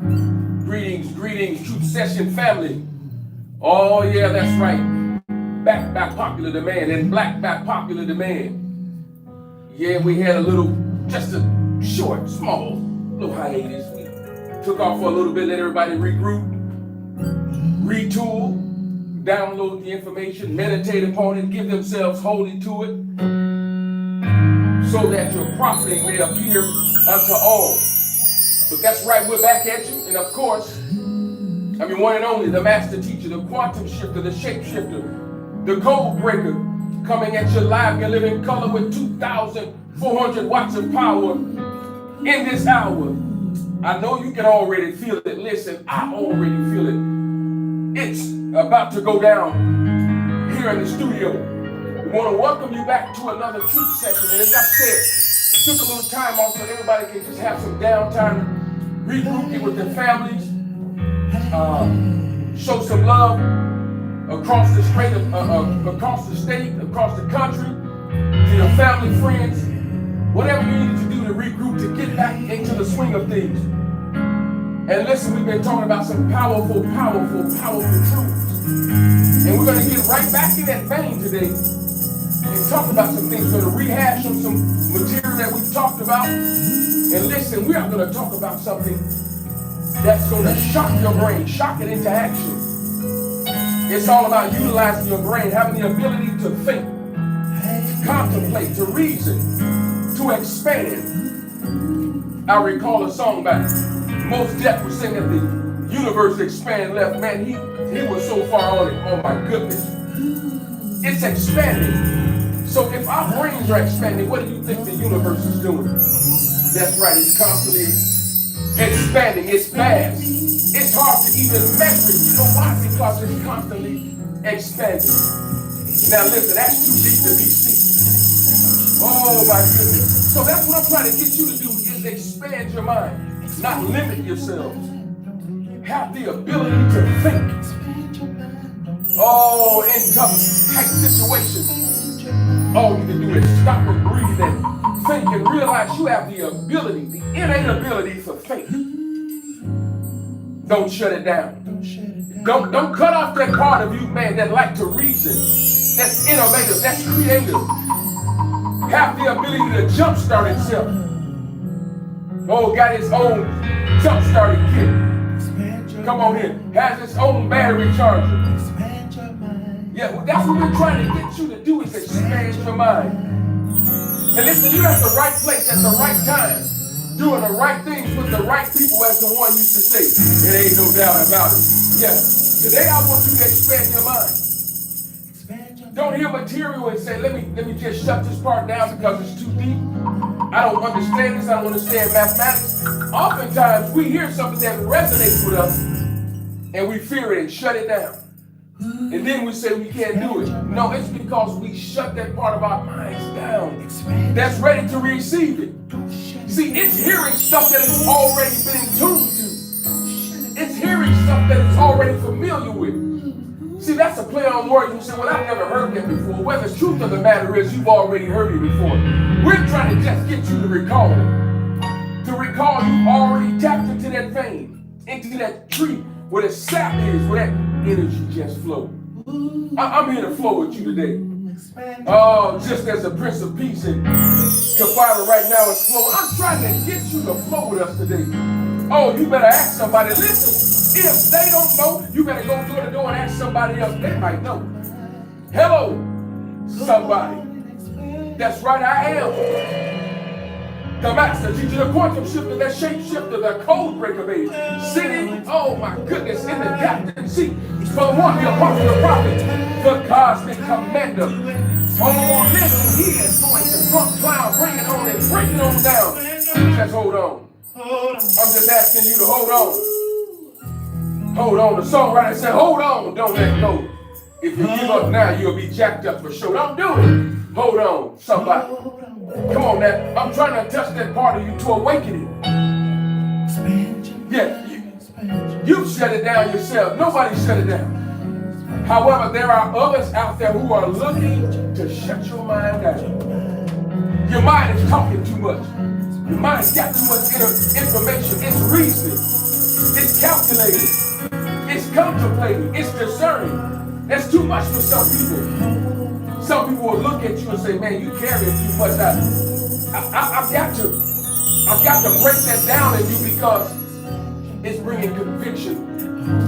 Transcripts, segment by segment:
Greetings, Truth Session family. Oh yeah, that's right. Back by popular demand and black by popular demand. Yeah, we had just a short, small, little hiatus. We took off for a little bit, let everybody regroup, retool, download the information, meditate upon it, give themselves wholly to it, so that your profiting may appear unto all. But that's right, we're back at you. And of course, one and only, the master teacher, the quantum shifter, the shape shifter, the code breaker, coming at you live, your living color with 2,400 watts of power in this hour. I know you can already feel it. Listen, I already feel it. It's about to go down here in the studio. We want to welcome you back to another truth session. And as I said, took a little time off so everybody can just have some downtime, regroup, get with their families, show some love across the state, across the country, to your family, friends, whatever you need to do to regroup, to get back into the swing of things. And listen, we've been talking about some powerful truths. And we're going to get right back in that vein today and talk about some things. We're going to rehash some material that we've talked about. And listen, we are going to talk about something that's going to shock your brain, shock it into action. It's all about utilizing your brain, having the ability to think, to contemplate, to reason, to expand. I recall a song by Mos Def was singing, "The universe expand left." Man, he was so far on it. Oh my goodness. It's expanding. So if our brains are expanding, what do you think the universe is doing? That's right, it's constantly expanding. It's fast. It's hard to even measure it. You know why? Because it's constantly expanding. Now listen, that's too deep to be seen. Oh my goodness. So that's what I'm trying to get you to do, is expand your mind, not limit yourselves. Have the ability to think. Oh, in tough, tight situations. All you can do is stop and breathe and think and realize you have the ability, the innate ability for faith. Don't shut it down. Don't cut off that part of you, man, that like to reason, that's innovative, that's creative. Have the ability to jumpstart itself. Oh, got its own jump-starting kit. Come on in. Has its own battery charger. Yeah, well, that's what we're trying to get you to do, is expand your mind. And listen, you're at the right place at the right time, doing the right things with the right people, as the one used to say. It ain't no doubt about it. Yeah. Today I want you to expand your mind. Don't hear material and say, let me just shut this part down because it's too deep. I don't understand this. I don't understand mathematics. Oftentimes we hear something that resonates with us and we fear it and shut it down. And then we say we can't do it. No, it's because we shut that part of our minds down that's ready to receive it. See, it's hearing stuff that it's already been in tune to. It's hearing stuff that it's already familiar with. See, that's a play on words. You say, well, I've never heard that before. Well, the truth of the matter is you've already heard it before. We're trying to just get you to recall it. To recall you already tapped into that vein, into that tree where the sap is, where that energy just flows. I'm here to flow with you today. Oh, just as the Prince of Peace and Kafara right now is flowing, I'm trying to get you to flow with us today. Oh, you better ask somebody. Listen, if they don't know, you better go door to door and ask somebody else. They might know. Hello, somebody. That's right, I am the master teacher, the quantum shifter, the shape shifter, the code breaker, baby. Sitting, oh my goodness, in the captain seat for the one, the apostle, the prophet, the cosmic commander. Oh, listen, he is going to front cloud, bring it on and break it on down. Just hold on. I'm just asking you to hold on. Hold on. The songwriter said, hold on, don't let go. If you give up now, you'll be jacked up for sure. Don't do it. Hold on, somebody. Come on now. I'm trying to touch that part of you to awaken it. Yeah, you shut it down yourself. Nobody shut it down. However, there are others out there who are looking to shut your mind down. Your mind is talking too much. Your mind's got too much information. It's reasoning. It's calculated. It's contemplating. It's discerning. That's too much for some people. Some people will look at you and say, man, you carry too much. I've got to break that down in you because it's bringing conviction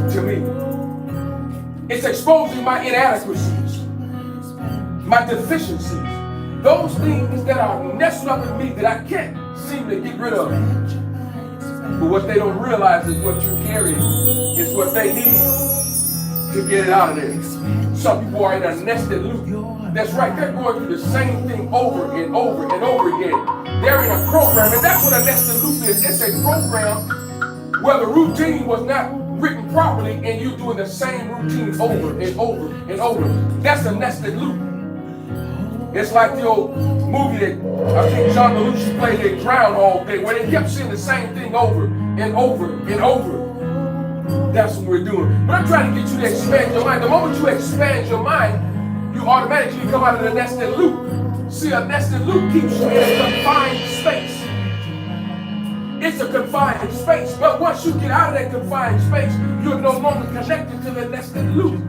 to me. It's exposing my inadequacies, my deficiencies, those things that are nestled up in me that I can't seem to get rid of. But what they don't realize is what you're carrying is what they need to get it out of there. Some people are in a nested loop. That's right, they're going through the same thing over and over and over again. They're in a program, and that's what a nested loop is. It's a program where the routine was not written properly and you're doing the same routine over and over and over. That's a nested loop. It's like the old movie that I think John Belushi played in Groundhog Day, where they kept seeing the same thing over and over and over. That's what we're doing. But I'm trying to get you to expand your mind. The moment you expand your mind, you automatically come out of the nested loop. See, a nested loop keeps you in a confined space. It's a confined space. But once you get out of that confined space, you're no longer connected to the nested loop.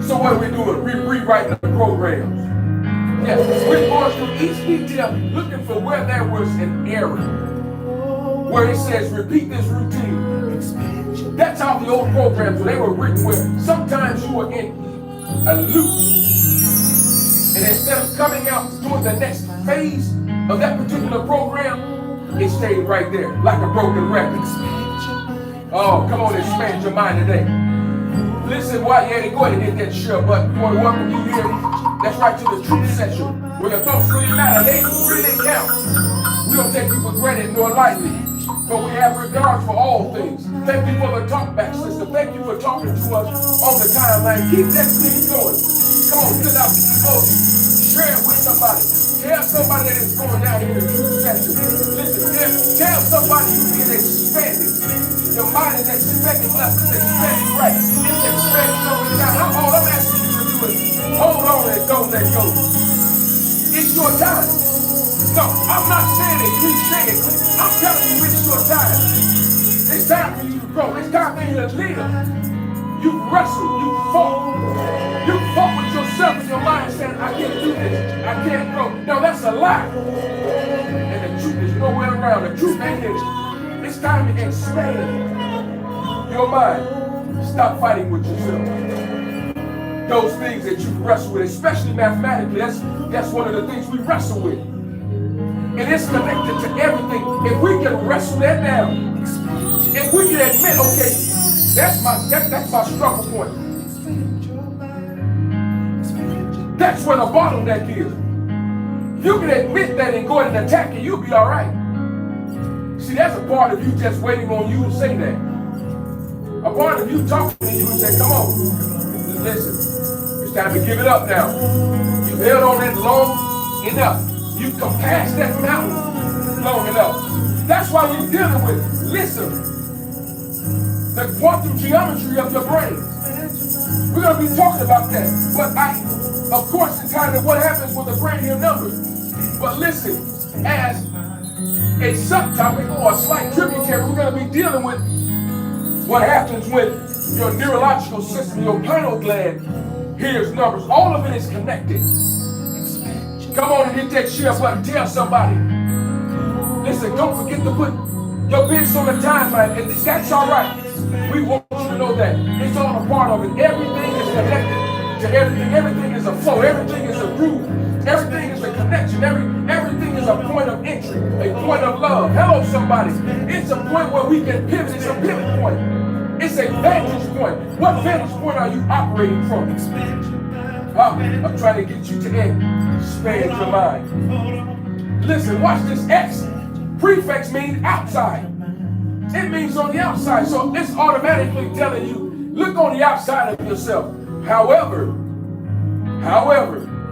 So what are we doing? We're rewriting the programs. Yes, we're going through each detail looking for where there was an error. Where it says, repeat this routine. That's how the old programs, they were written where sometimes you were in a loop. And instead of coming out doing the next phase of that particular program, it stayed right there like a broken record. Oh, come on, expand your mind today. Listen, while you're at it, go ahead and hit that share button. We want to welcome you here. That's right, to the truth session, where your thoughts really matter. They really count. We don't take you for granted nor lightly, but we have regard for all things. Thank you for the talkback system. Thank you for talking to us on the timeline. Keep that thing going. Come on, fill out the emoji. Share it with somebody. Tell somebody that it's going down here in the truth session. Listen, tell somebody you're being expanded. Your mind is expanding left, it's expanding right, it's expanding over down. All I'm asking you to do is hold on and don't let go. It's your time. No, I'm not saying it cliche. I'm telling you it's your time. It's time for you to grow. It's time for you to live. You've wrestled, you fought. You fought with yourself in your mind saying, I can't do this, I can't grow. No, that's a lie. And the truth is nowhere around. The truth ain't here. It's time to expand your mind. Stop fighting with yourself. Those things that you wrestle with, especially mathematically, that's one of the things we wrestle with. And it's connected to everything. If we can wrestle that down, if we can admit, okay, that's my struggle point. That's where the bottleneck is. You can admit that and go ahead and attack it, you'll be all right. See, that's a part of you just waiting on you to say that. A part of you talking to you and say, come on, listen, it's time to give it up now. You've held on it long enough. You've come past that mountain long enough. That's why we're dealing with, listen, the quantum geometry of your brain. We're going to be talking about that. But of course, entitled What Happens with the Brain Here Numbers. But listen, as a subtopic or a slight tributary, we're going to be dealing with what happens when your neurological system, your pineal gland, hears numbers. All of it is connected. Come on and hit that share button. Tell somebody. Listen, don't forget to put your business on the timeline. And that's all right. We want you to know that. It's all a part of it. Everything is connected to everything. Everything is a flow. Everything is a groove. Everything is a connection. Everything is a point of entry, a point of love. Hello, somebody. It's a point where we can pivot. It's a pivot point. It's a vantage point. What vantage point are you operating from? I'm trying to get you to expand your mind. Listen, watch this. X prefix means outside. It means on the outside. So it's automatically telling you, look on the outside of yourself. However,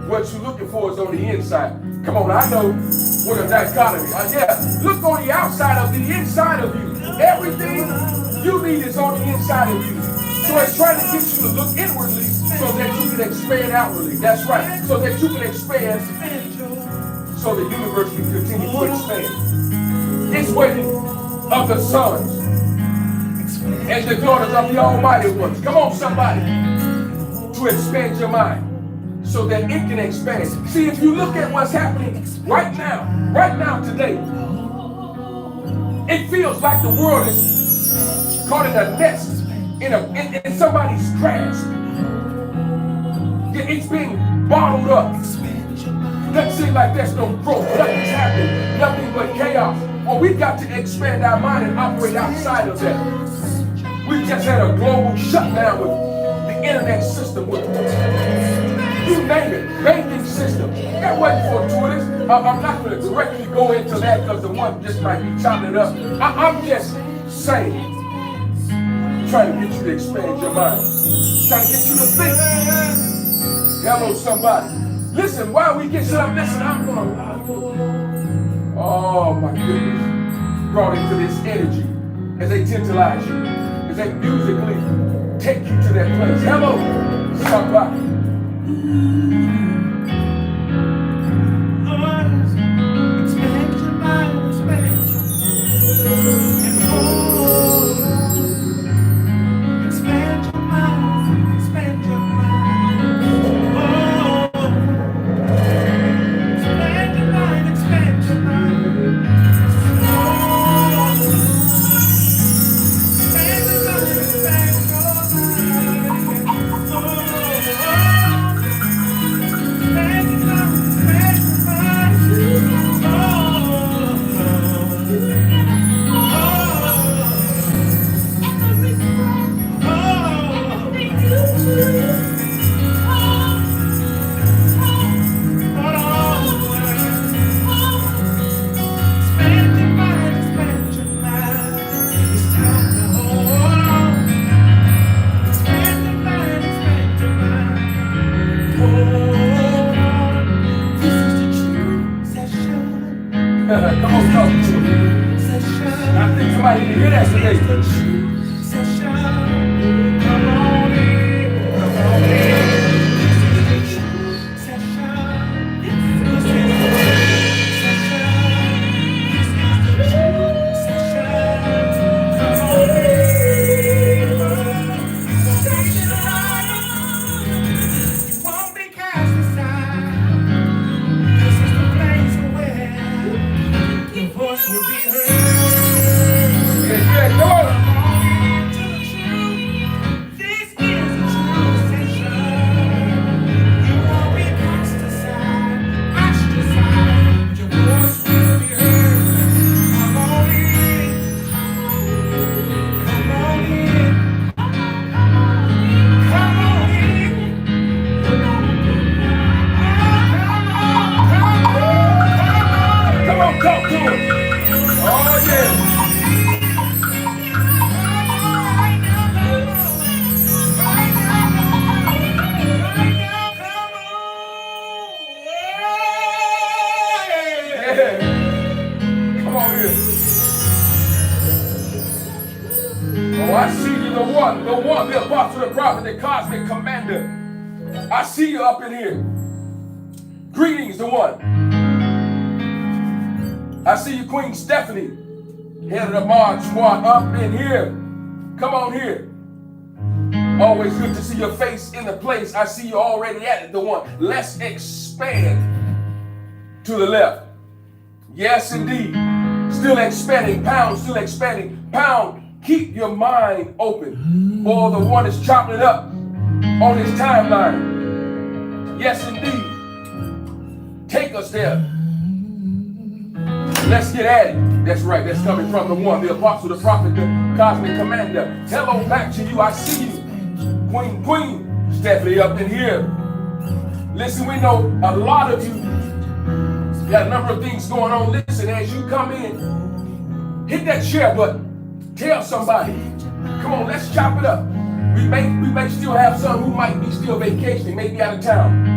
what you're looking for is on the inside. Come on, I know what a dichotomy. Yeah, look on the outside of the inside of you. Everything you need is on the inside of you. So it's trying to get you to look inwardly so that you can expand outwardly. That's right. So that you can expand so the universe can continue to expand. It's waiting of the sons as the daughters of the Almighty ones. Come on, somebody, to expand your mind so that it can expand. See, if you look at what's happening right now, today, it feels like the world is caught in a nest in somebody's grasp. It's being bottled up. Doesn't seem like there's no growth. Nothing's happening. Nothing but chaos. Well, we've got to expand our mind and operate outside of that. We just had a global shutdown with the internet system, with you name it, banking system. That wasn't fortuitous. I'm not going to directly go into that because the one just might be chopping it up. I'm just saying, trying to get you to expand your mind, trying to get you to think. Hello, somebody. Listen, while we get set up, listen, I'm going to allow you. Oh, my goodness. Brought into this energy as they tantalize you, as they musically take you to that place. Hello, somebody. Expand your mind, expand your expand your mind, expand your mind. Expand your mind, expand your mind. Expand your mind, expand your Come on, talk to me. I think somebody can hear that today. Come on in, come on in. Talk to him. Oh, yeah. Come on here. Oh, I see you, the one, the apostle, the prophet, the cosmic commander. I see you up in here. Greetings, the one. I see you, Queen Stephanie, head of the March Squad, up in here. Come on here. Always good to see your face in the place. I see you already at it, the one. Let's expand to the left. Yes, indeed. Still expanding. Pound, still expanding. Pound, keep your mind open. Or the one is chopping it up on his timeline. Yes, indeed. Take us there. Let's get at it. That's right. That's coming from the one, the apostle, the prophet, the cosmic commander. Hello back to you. I see you. Queen Stephanie up in here. Listen, we know a lot of you got a number of things going on. Listen, as you come in, hit that share button. Tell somebody. Come on, let's chop it up. We may still have some who might be still vacationing, maybe out of town.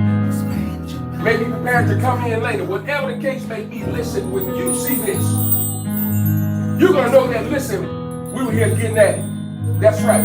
Maybe prepared to come in later. Whatever the case may be, listen, when you see this, you're going to know that, listen, we were here getting at it. That's right.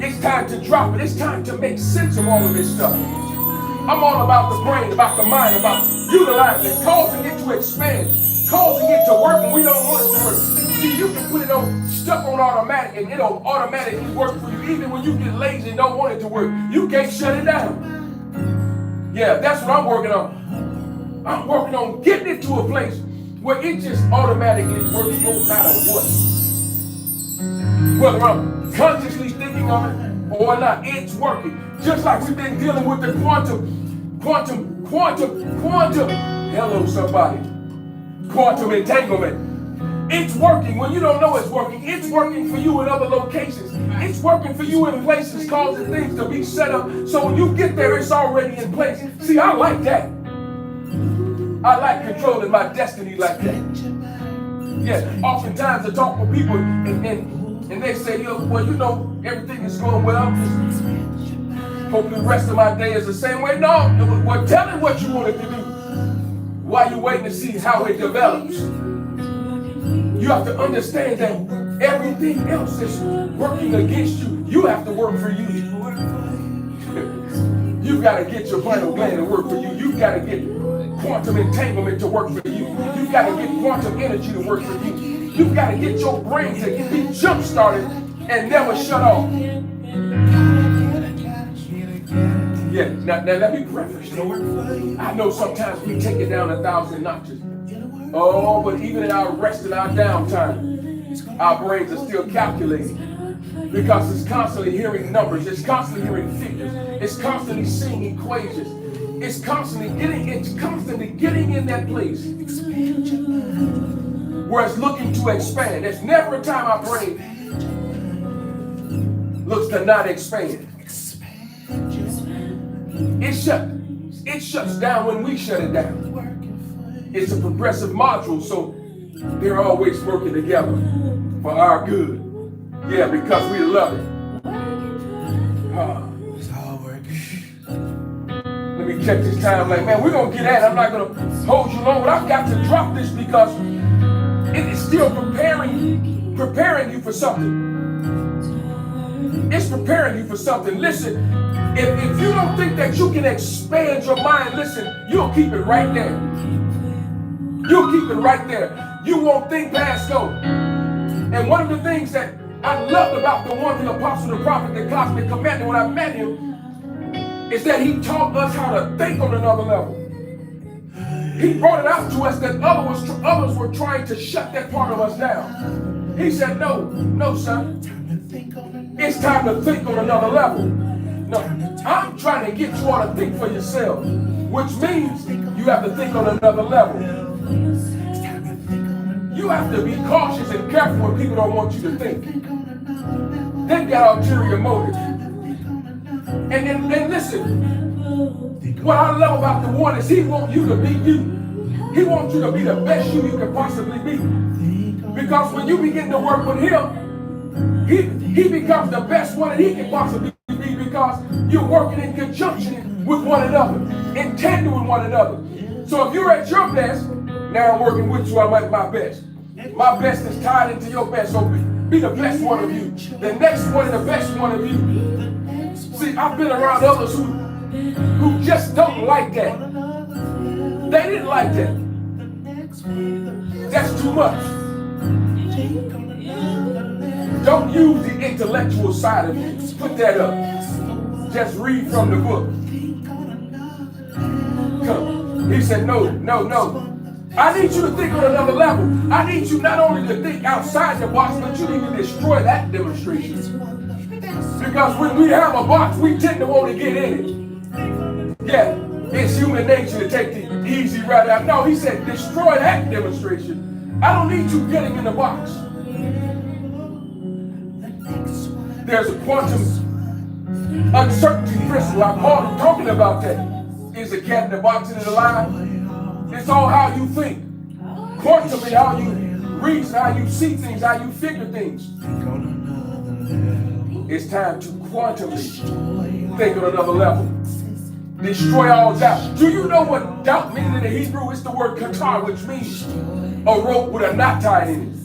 It's time to drop it. It's time to make sense of all of this stuff. I'm all about the brain, about the mind, about utilizing it, causing it to expand, causing it to work when we don't want it to work. See, you can put it on stuff on automatic and it'll automatically work for you. Even when you get lazy and don't want it to work, you can't shut it down. Yeah, that's what I'm working on. I'm working on getting it to a place where it just automatically works no matter what. Whether I'm consciously thinking of it or not, it's working. Just like we've been dealing with the quantum. Hello, somebody. Quantum entanglement. It's working when you don't know it's working. It's working for you in other locations. It's working for you in places, causing things to be set up. So when you get there, it's already in place. See, I like that. I like controlling my destiny like that. Yeah, oftentimes I talk with people and they say, well, you know, everything is going well. Just hoping the rest of my day is the same way. No, well, tell me what you wanted to do. While you're waiting to see how it develops. You have to understand that everything else is working against you. You have to work for you. You got to get your pineal gland to work for you. You got to get quantum entanglement to work for you. You got to get quantum energy to work for you. You got to get your brain to be jump started and never shut off. Yeah, now let me preface. I know sometimes we take it down 1,000 notches. Oh, but even in our rest and our downtime, our brains are still calculating because it's constantly hearing numbers, it's constantly hearing figures, it's constantly seeing equations, it's constantly getting in that place where it's looking to expand. There's never a time our brain looks to not expand. It shuts down when we shut it down. It's a progressive module, so they're always working together for our good. Yeah, because we love it. It's all working. Let me check this time. Like, man, we're going to get at it. I'm not going to hold you long, but I've got to drop this because it is still preparing you for something. It's preparing you for something. Listen, if you don't think that you can expand your mind, listen, you'll keep it right there. You'll keep it right there. You won't think past go. And one of the things that I loved about the one, the apostle, the prophet, the cosmic commander, when I met him, is that he taught us how to think on another level. He brought it out to us that others were trying to shut that part of us down. He said, no, son. It's time to think on another level. No, I'm trying to get you all to think for yourself, which means you have to think on another level. You have to be cautious and careful when people don't want you to think. They got ulterior motives. And listen, what I love about the one is he wants you to be you. He wants you to be the best you can possibly be. Because when you begin to work with him, he becomes the best one that he can possibly be because you're working in conjunction with one another, in tandem with one another. So if you're at your best, now I'm working with you, I'm at my best. My best is tied into your best, so be the best one of you. The next one is the best one of you. See, I've been around others who just don't like that. They didn't like that. That's too much. Don't use the intellectual side of you. Put that up. Just read from the book. Come. He said, no. I need you to think on another level. I need you not only to think outside the box, but you need to destroy that demonstration. Because when we have a box, we tend to want to get in it. Yeah, it's human nature to take the easy route out. No, he said, destroy that demonstration. I don't need you getting in the box. There's a quantum uncertainty crystal. I called him talking about that. Is a cat in the box and it's alive? It's all how you think. Quantum is how you reason, how you see things, how you figure things. It's time to quantumly think on another level. Destroy all doubt. Do you know what doubt means in the Hebrew? It's the word qatar, which means a rope with a knot tied in it.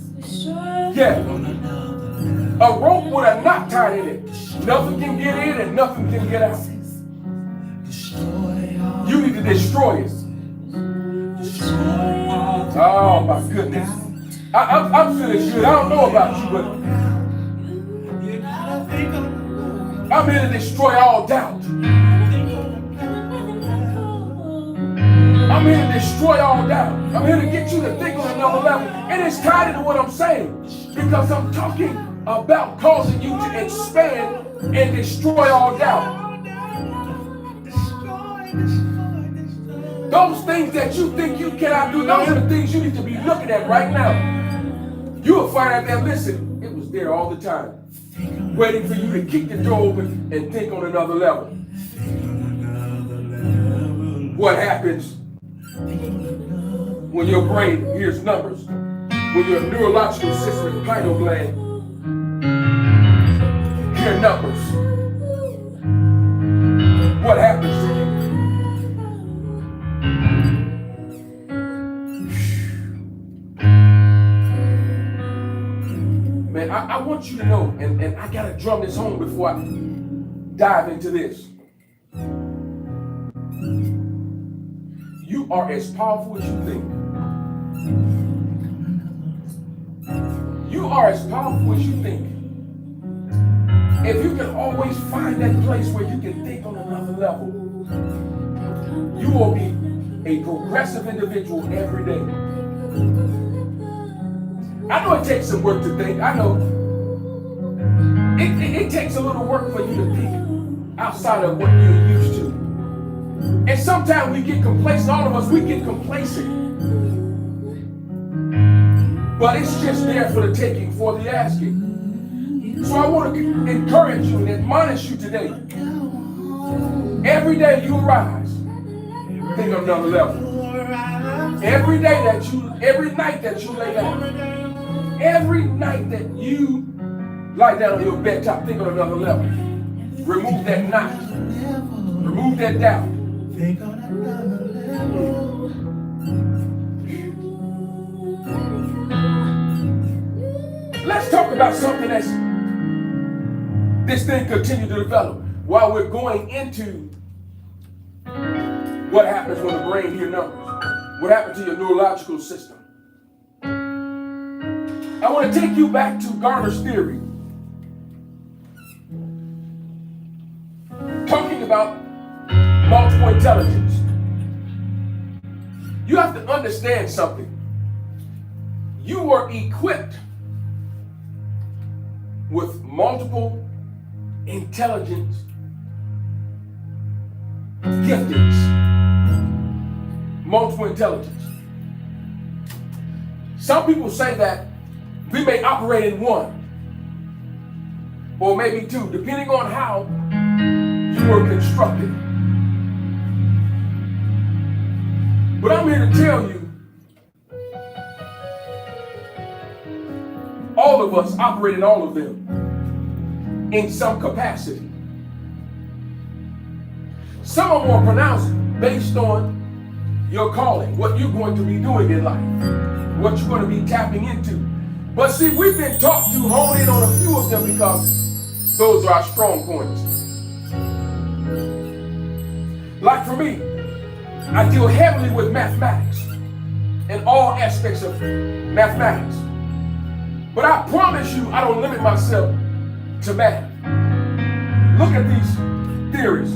Yeah. A rope with a knot tied in it. Nothing can get in and nothing can get out. You need to destroy it. Oh my goodness. I'm feeling good. I don't know about you, but You gotta think on the Lord. I'm here to destroy all doubt. Think on the Lord. I'm here to destroy all doubt. I'm here to get you to think on another level. And it's tied into what I'm saying, because I'm talking about causing you to expand and destroy all doubt. Destroy. Those things that you think you cannot do, those are the things you need to be looking at right now. You will find out that, listen, it was there all the time, waiting for you to kick the door open and think on another level. What happens when your brain hears numbers? When your neurological system, pineal gland, hear numbers? What happens to you? Man, I want you to know, and I gotta drum this home before I dive into this. You are as powerful as you think. You are as powerful as you think. If you can always find that place where you can think on another level, you will be a progressive individual every day. I know it takes some work to think. I know. It takes a little work for you to think outside of what you're used to. And sometimes we get complacent. All of us, we get complacent. But it's just there for the taking, for the asking. So I want to encourage you and admonish you today. Every day you rise, think on another level. Every night that you lay down. Every night that you lie down on your bed top, think on another level. Remove that knot. Remove that doubt. Think on another level. Let's talk about something that's this thing continue to develop while we're going into what happens when the brain hears numbers. What happens to your neurological system? I want to take you back to Garner's theory. Talking about multiple intelligence. You have to understand something. You were equipped with multiple intelligence giftings. Multiple intelligence. Some people say that we may operate in one or maybe two, depending on how you were constructed. But I'm here to tell you, all of us operate in all of them in some capacity. Some are more pronounced based on your calling, what you're going to be doing in life, what you're going to be tapping into. But see, we've been taught to hone in on a few of them because those are our strong points. Like for me, I deal heavily with mathematics and all aspects of mathematics. But I promise you, I don't limit myself to math. Look at these theories.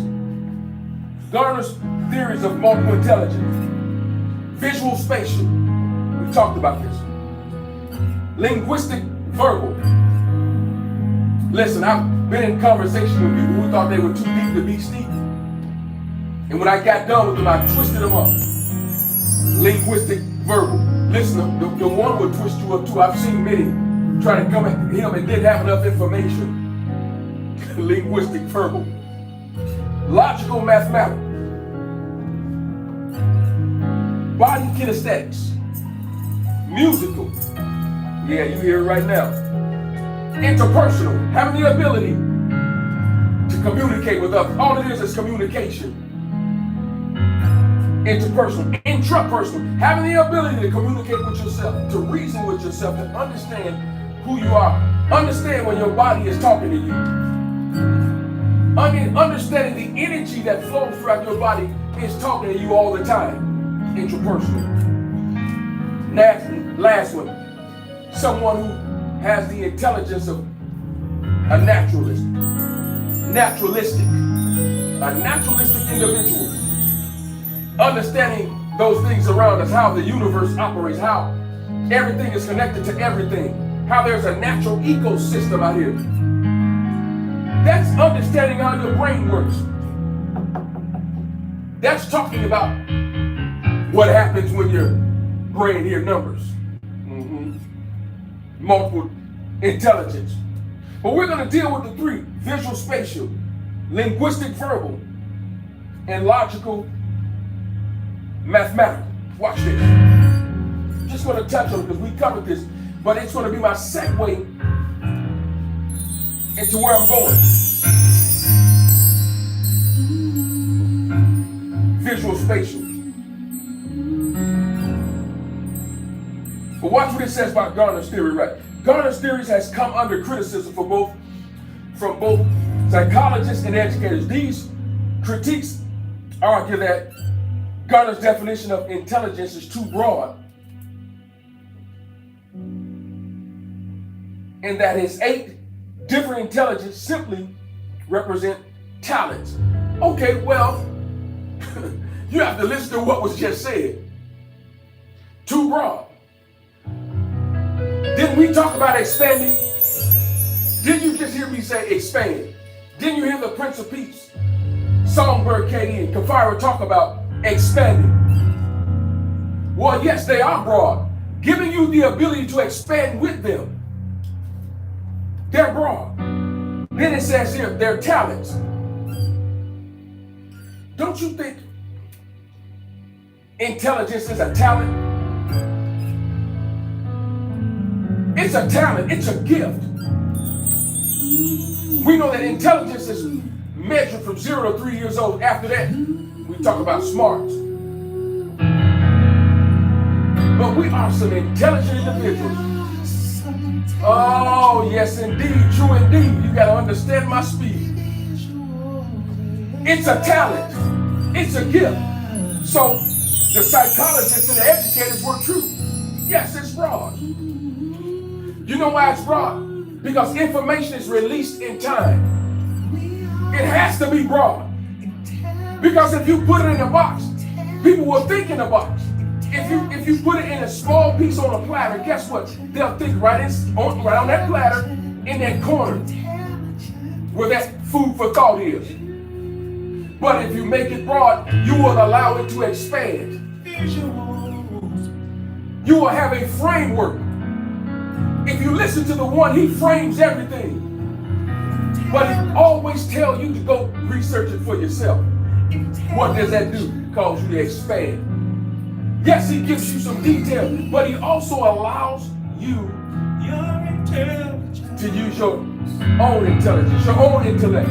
Garner's theories of multiple intelligence. Visual spatial. We've talked about this. Linguistic verbal. Listen, I've been in conversation with people who thought they were too deep to be steep. And when I got done with them, I twisted them up. Linguistic verbal. Listen, the one will twist you up too. I've seen many try to come at him and didn't have enough information. Linguistic verbal. Logical mathematical. Body kinesthetics. Musical. Yeah, you hear it right now. Interpersonal. Having the ability to communicate with others. All it is communication. Interpersonal. Intrapersonal. Having the ability to communicate with yourself, to reason with yourself, to understand who you are. Understand when your body is talking to you. Understanding the energy that flows throughout your body is talking to you all the time. Intrapersonal. Last one. someone who has the intelligence of a naturalistic individual, understanding those things around us, how the universe operates, how everything is connected to everything, how there's a natural ecosystem out here. That's understanding how your brain works. That's talking about what happens when your brain hears numbers. Multiple intelligence. But we're going to deal with the three: visual, spatial, linguistic, verbal, and logical, mathematical. Watch this. Just going to touch on it because we covered this, but it's going to be my segue into where I'm going. Visual, spatial. But watch what it says about Gardner's theory, right? Gardner's theory has come under criticism from both psychologists and educators. These critiques argue that Gardner's definition of intelligence is too broad, and that his 8 different intelligences simply represent talents. Okay, well, you have to listen to what was just said. Too broad. Didn't we talk about expanding? Didn't you just hear me say expand? Didn't you hear the Prince of Peace, Songbird Katie, and Kafira talk about expanding? Well, yes, they are broad, giving you the ability to expand with them. They're broad. Then it says here, they're talents. Don't you think intelligence is a talent? It's a talent, it's a gift. We know that intelligence is measured from 0 to 3 years old. After that, we talk about smarts. But we are some intelligent individuals. Oh, yes, indeed, true indeed. You got to understand my speed. It's a talent, it's a gift. So the psychologists and the educators were true. Yes, it's broad. You know why it's broad? Because information is released in time. It has to be broad. Because if you put it in a box, people will think in a box. If you put it in a small piece on a platter, guess what? They'll think right on that platter, in that corner, where that food for thought is. But if you make it broad, you will allow it to expand. You will have a framework. If you listen to the one, he frames everything. But he always tells you to go research it for yourself. What does that do? Cause you to expand. Yes, he gives you some detail, but he also allows you to use your own intelligence, your own intellect.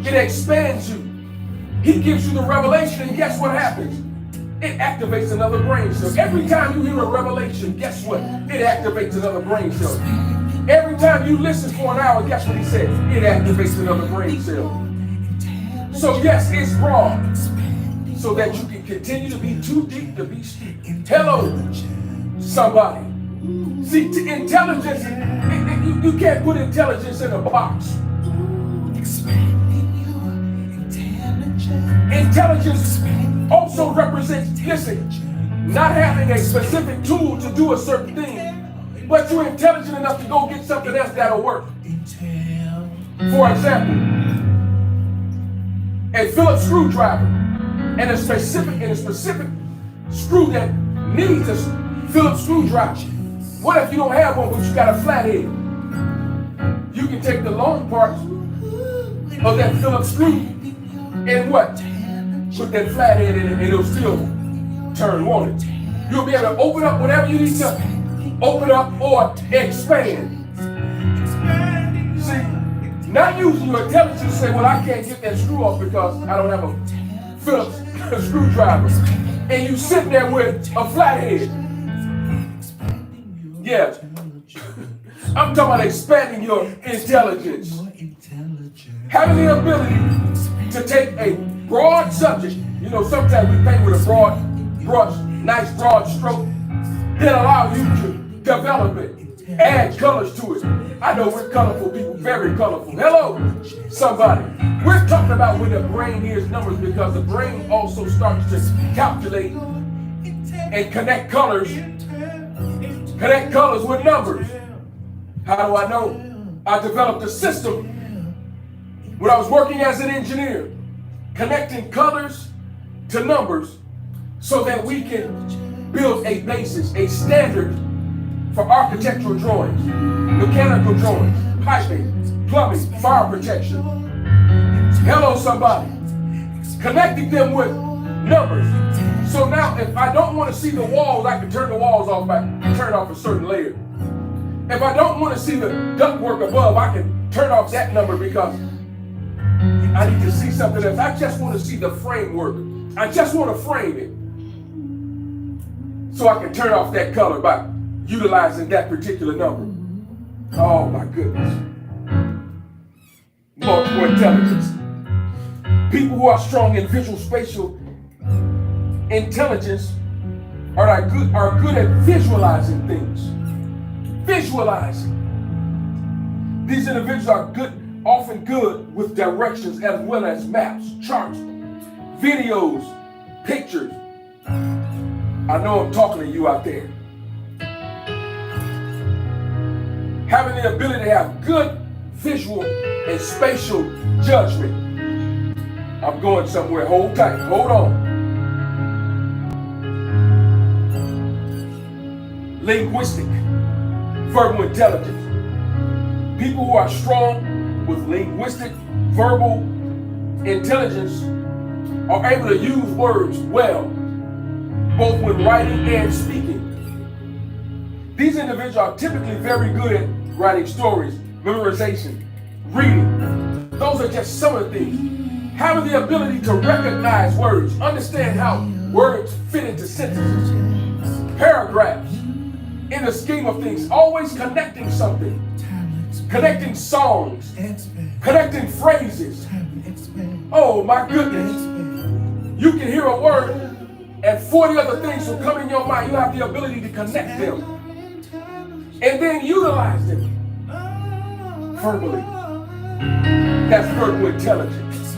It expands you. He gives you the revelation, and guess what happens? It activates another brain cell. Every time you hear a revelation, guess what? It activates another brain cell. Every time you listen for an hour, guess what he said? It activates another brain cell. So yes, it's broad, so that you can continue to be too deep to be steep. Hello, somebody. See, intelligence, you can't put intelligence in a box. Intelligence also represents, listen, not having a specific tool to do a certain thing, but you're intelligent enough to go get something else that'll work. For example, a Phillips screwdriver and a specific screw that needs a Phillips screwdriver. What if you don't have one, but you got a flathead? You can take the long parts of that Phillips screw and what? Put that flathead in it and it'll still turn, won't it? You'll be able to open up whatever you need to open up or expand. See, not using your intelligence to say, well, I can't get that screw off because I don't have a Phillips screwdriver. And you sit there with a flathead. Yeah. I'm talking about expanding your intelligence. Having the ability to take a broad subject. You know, sometimes we paint with a broad brush, nice broad stroke, that allow you to develop it, add colors to it. I know we're colorful people, very colorful. Hello, somebody. We're talking about when the brain hears numbers, because the brain also starts to calculate and connect colors with numbers. How do I know? I developed a system when I was working as an engineer, connecting colors to numbers so that we can build a basis, a standard for architectural drawings, mechanical drawings, piping, plumbing, fire protection. Hello, somebody. Connecting them with numbers. So now if I don't want to see the walls, I can turn the walls off by turn off a certain layer. If I don't want to see the ductwork above, I can turn off that number because I need to see something else. I just want to see the framework. I just want to frame it. So I can turn off that color by utilizing that particular number. Oh my goodness. Multiple intelligence. People who are strong in visual spatial intelligence are good at visualizing things. Visualizing. These individuals are often good with directions as well as maps, charts, videos, pictures. I know I'm talking to you out there. Having the ability to have good visual and spatial judgment. I'm going somewhere. Hold tight. Hold on. Linguistic, verbal intelligence. People who are strong with linguistic, verbal intelligence are able to use words well, both when writing and speaking. These individuals are typically very good at writing stories, memorization, reading. Those are just some of the things. Having the ability to recognize words, understand how words fit into sentences, paragraphs, in the scheme of things, always connecting something, connecting songs, connecting phrases. Oh my goodness. You can hear a word and 40 other things will come in your mind. You have the ability to connect them and then utilize them verbally. That's verbal intelligence.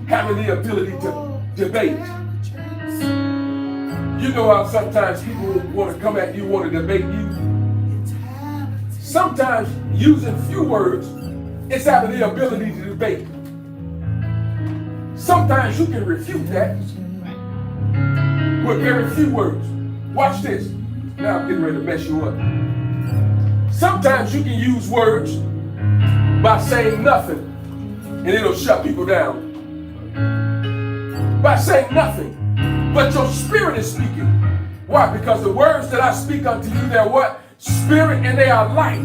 Having the ability to debate. You know how sometimes people want to come at you, want to debate you. Sometimes using few words, it's having the ability to debate. Sometimes you can refute that with very few words. Watch this. Now I'm getting ready to mess you up. Sometimes you can use words by saying nothing, and it'll shut people down. By saying nothing. But your spirit is speaking. Why? Because the words that I speak unto you, they're what? Spirit, and they are life.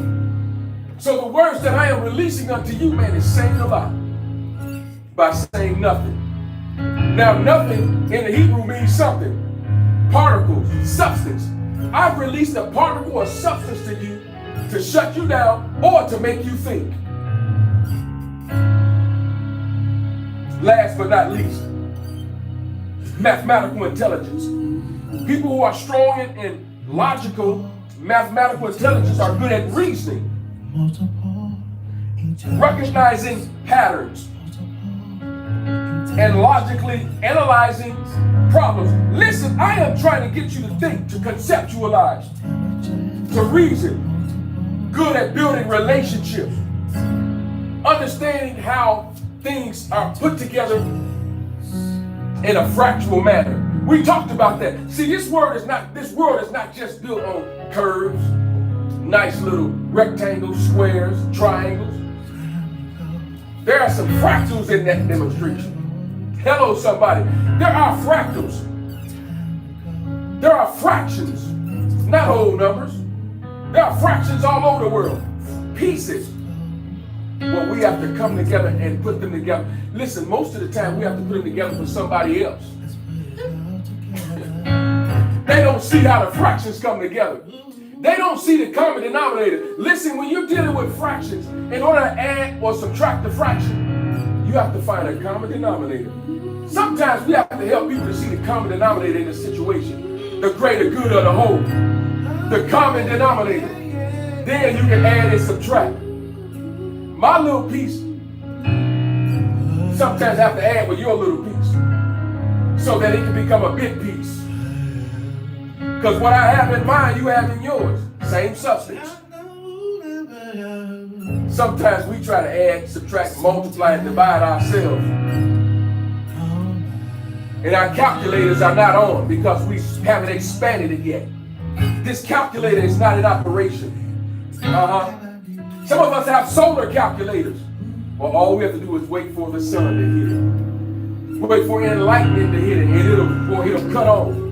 So the words that I am releasing unto you, man, is saying a lot. By saying nothing. Now, nothing in the Hebrew means something. Particles, substance. I've released a particle or substance to you to shut you down or to make you think. Last but not least, mathematical intelligence. People who are strong in logical, mathematical intelligence are good at reasoning, recognizing patterns, and logically analyzing problems. Listen, I am trying to get you to think, to conceptualize, to reason. Good at building relationships, understanding how things are put together in a fractal manner. We talked about that. See, this world is not just built on curves, nice little rectangles, squares, triangles. There are some fractals in that demonstration. Hello, somebody. There are fractals. There are fractions, not whole numbers. There are fractions all over the world. Pieces. Well, we have to come together and put them together. Listen, most of the time we have to put them together for somebody else. They don't see how the fractions come together. They don't see the common denominator. Listen, when you're dealing with fractions, in order to add or subtract the fraction, you have to find a common denominator. Sometimes we have to help people to see the common denominator in a situation. the greater good of the whole, the common denominator. Then you can add and subtract. My little piece sometimes have to add with your little piece so that it can become a big piece. Because what I have in mine, you have in yours. Same substance. Sometimes we try to add, subtract, multiply, and divide ourselves. And our calculators are not on because we haven't expanded it yet. This calculator is not in operation. Some of us have solar calculators. Well, all we have to do is wait for the sun to hit it. Wait for enlightenment to hit it, and it'll cut on.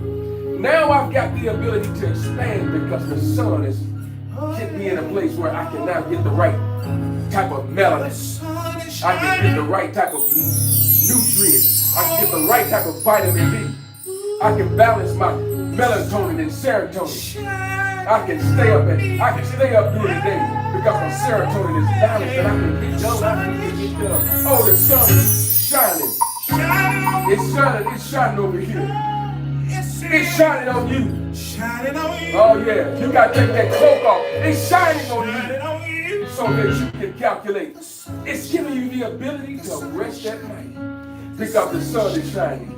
Now I've got the ability to expand because the sun has hit me in a place where I can now get the right type of melanin. I can get the right type of nutrients. I can get the right type of vitamin D. I can balance my melatonin and serotonin. I can stay up during the day because my serotonin is balanced and I can get done. Oh, the sun is shining. It's shining over here. It's shining on you. Oh yeah, you gotta take that cloak off. It's shining on you so that you can calculate. It's giving you the ability to rest at night because the sun is shining.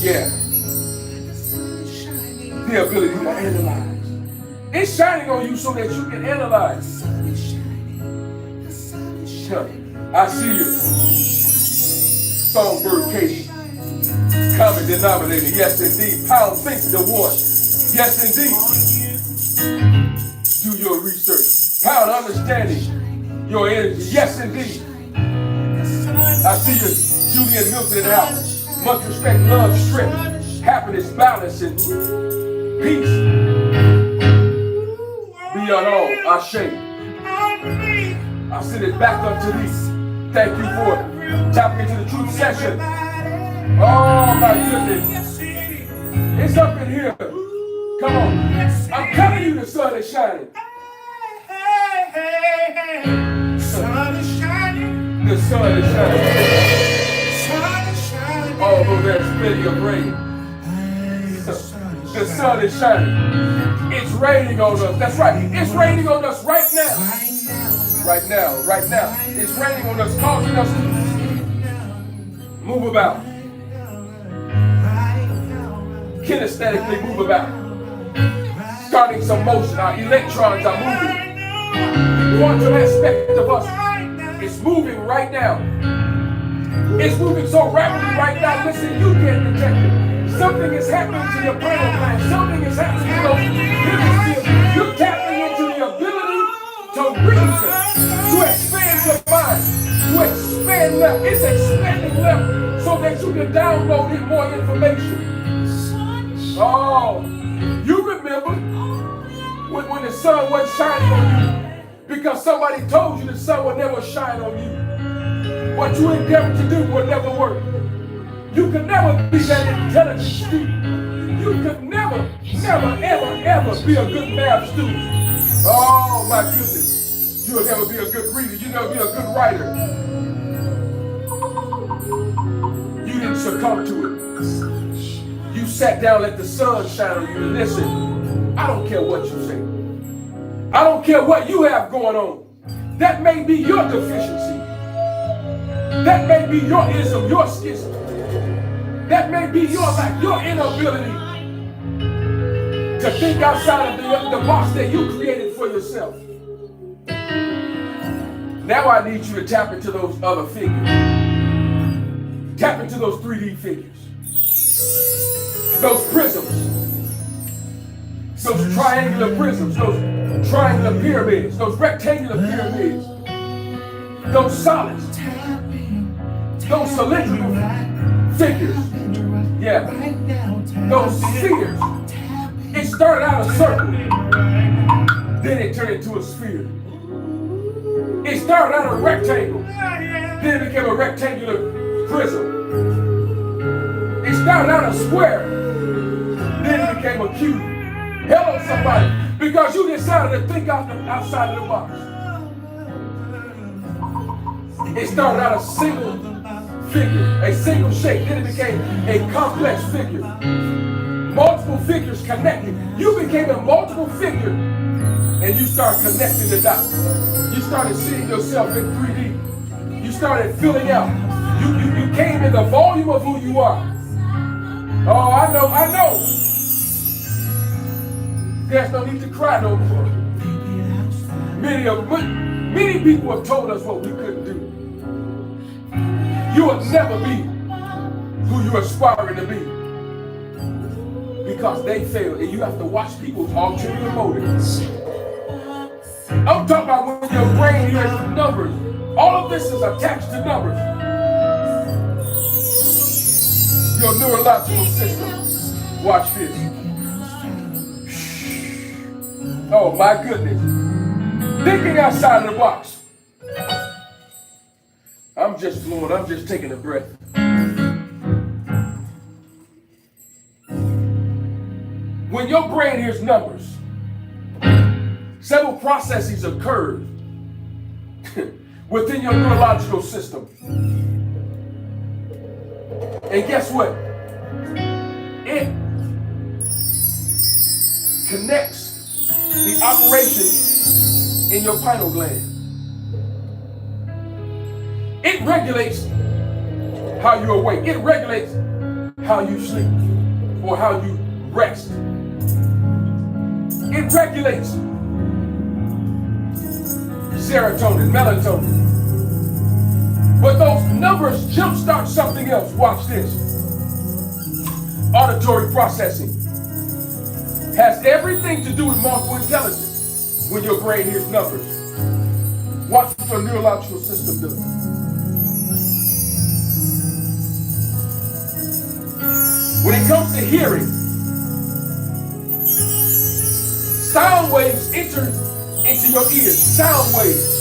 Yeah. The ability to analyze. It's shining on you so that you can analyze. I see you. Songbird Katie. Common denominator. Yes, indeed. Pound think the one. Yes, indeed. Do your research. Pound understanding your energy. Yes, indeed. I see you. Julian Milton in the house. Much respect, love, strength, happiness, balance, and peace. Beyond all, Ashe. I send it back up to thee. Thank you for tapping into the truth session. Oh my goodness. It's up in here. Come on. I'm telling you the sun is shining. Sun is shining. The sun is shining. Although there's plenty of rain. The sun is shining. It's raining on us. That's right. It's raining on us right now. Right now. Right now. It's raining on us, causing us to move about. Kinesthetically move about. Starting some motion. Our electrons are moving. The quantum aspect of us is moving right now. It's moving so rapidly right now. Listen, you can't detect it. Something is happening to your brain gland. Something is happening to those hemispheres. You're tapping into the ability to reason, to expand your mind, to expand left. It's expanding left so that you can download it more information. Oh, you remember when the sun wasn't shining on you because somebody told you the sun would never shine on you. What you endeavor to do will never work. You can never be that intelligent student. You could never, ever be a good math student. Oh my goodness. You'll never be a good reader. You'll never be a good writer. You didn't succumb to it. You sat down, let the sun shine on you and listen. I don't care what you say. I don't care what you have going on. That may be your deficiency. That may be your ism, your schism. That may be your lack, your inability to think outside of the box that you created for yourself. Now I need you to tap into those other figures. Tap into those 3D figures. Those prisms. Those triangular prisms. Those triangular pyramids. Those rectangular pyramids. Those solids. Those cylindrical figures. Yeah. Those spheres. It started out a circle. Then it turned into a sphere. It started out a rectangle. Then it became a rectangular prism. It started out a square. Then it became a cube. Hello, somebody. Because you decided to think outside of the box. It started out a single figure, a single shape. Then it became a complex figure. Multiple figures connected. You became a multiple figure and you start connecting the dots. You started seeing yourself in 3D. You started filling out. You came in the volume of who you are. Oh, I know. There's no need to cry no more. Many people have told us what we couldn't do. You will never be who you're aspiring to be because they failed, and you have to watch people's ulterior motives. I'm talking about when your brain hears numbers. All of this is attached to numbers. Your neurological system. Watch this. Oh my goodness. Thinking outside of the box. I'm just flowing. I'm just taking a breath. When your brain hears numbers, several processes occur within your neurological system. And guess what? It connects the operation in your pineal gland. It regulates how you awake. It regulates how you sleep or how you rest. It regulates serotonin, melatonin. But those numbers jumpstart something else. Watch this. Auditory processing has everything to do with multiple intelligence when your brain hears numbers. Watch what your neurological system does. When it comes to hearing, sound waves enter into your ears. Sound waves.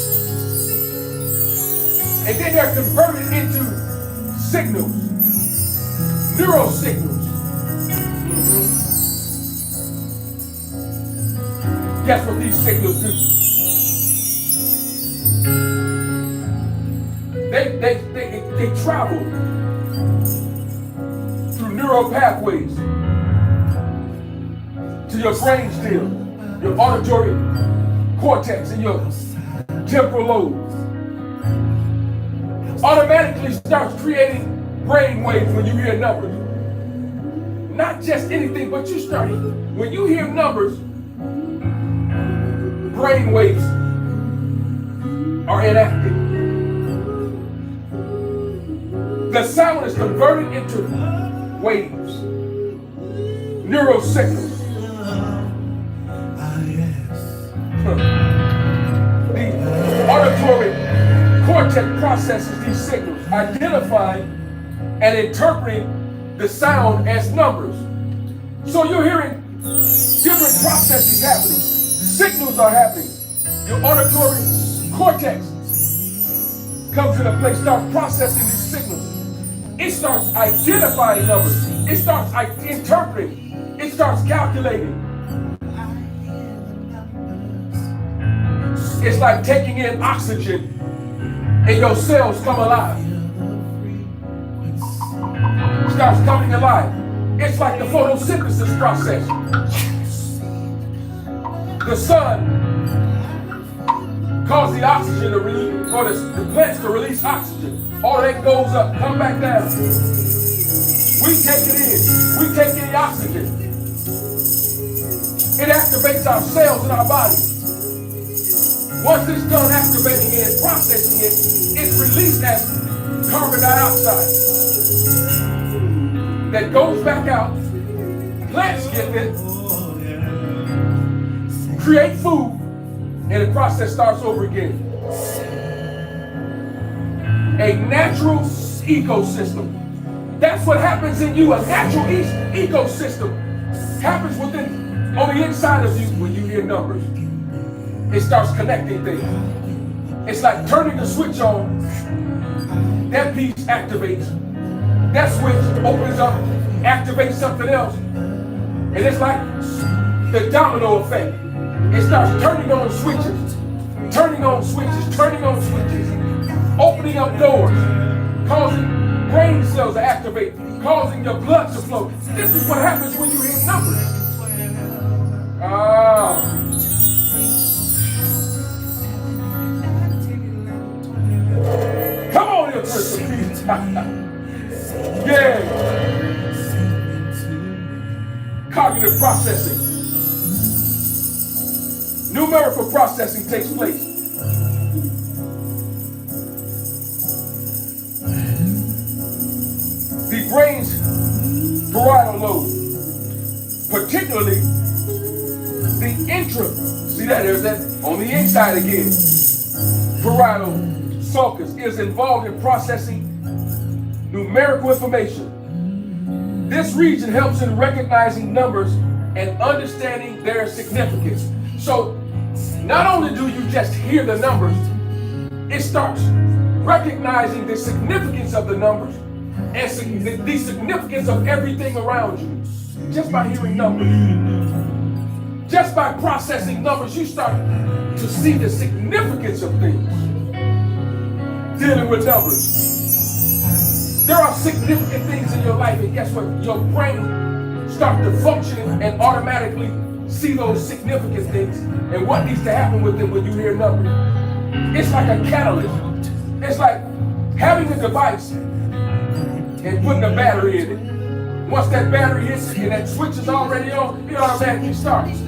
And then they're converted into signals, neural signals. Guess what these signals do? They travel through neural pathways to your brainstem, your auditory cortex, and your temporal lobes. Automatically starts creating brain waves when you hear numbers. Not just anything, but you start, when you hear numbers, brain waves are enacted. The sound is converted into waves, neural signals. The auditory cortex processes these signals, identifying and interpreting the sound as numbers. So you're hearing different processes happening. Signals are happening. Your auditory cortex comes into place, starts processing these signals. It starts identifying numbers. It starts interpreting. It starts calculating. It's like taking in oxygen and your cells come alive. Starts coming alive. It's like the photosynthesis process. The sun causes the oxygen to release, or the plants to release oxygen. All that goes up, come back down. We take it in. We take in the oxygen. It activates our cells in our body. Once it's done activating it and processing it, it's released as carbon dioxide that goes back out. Plants get it, create food, and the process starts over again. A natural ecosystem. That's what happens in you. A natural ecosystem happens on the inside of you when you hear numbers. It starts connecting things. It's like turning the switch on. That piece activates. That switch opens up, activates something else. And it's like the domino effect. It starts turning on switches, turning on switches, turning on switches, opening up doors, causing brain cells are activated, causing your blood to flow. This is what happens when you hear numbers. Come on, here, Prince of Peace. Yeah. Cognitive processing. Numerical processing takes place. The brain's parietal lobe, particularly the see there's that on the inside again. Parietal sulcus is involved in processing numerical information. This region helps in recognizing numbers and understanding their significance. So not only do you just hear the numbers, it starts recognizing the significance of the numbers and the significance of everything around you. Just by hearing numbers, just by processing numbers, you start to see the significance of things. Dealing with numbers. There are significant things in your life, and guess what? Your brain starts to function and automatically see those significant things and what needs to happen with them when you hear numbers. It's like a catalyst. It's like having a device and putting a battery in it. Once that battery hits it and that switch is already on, it automatically starts.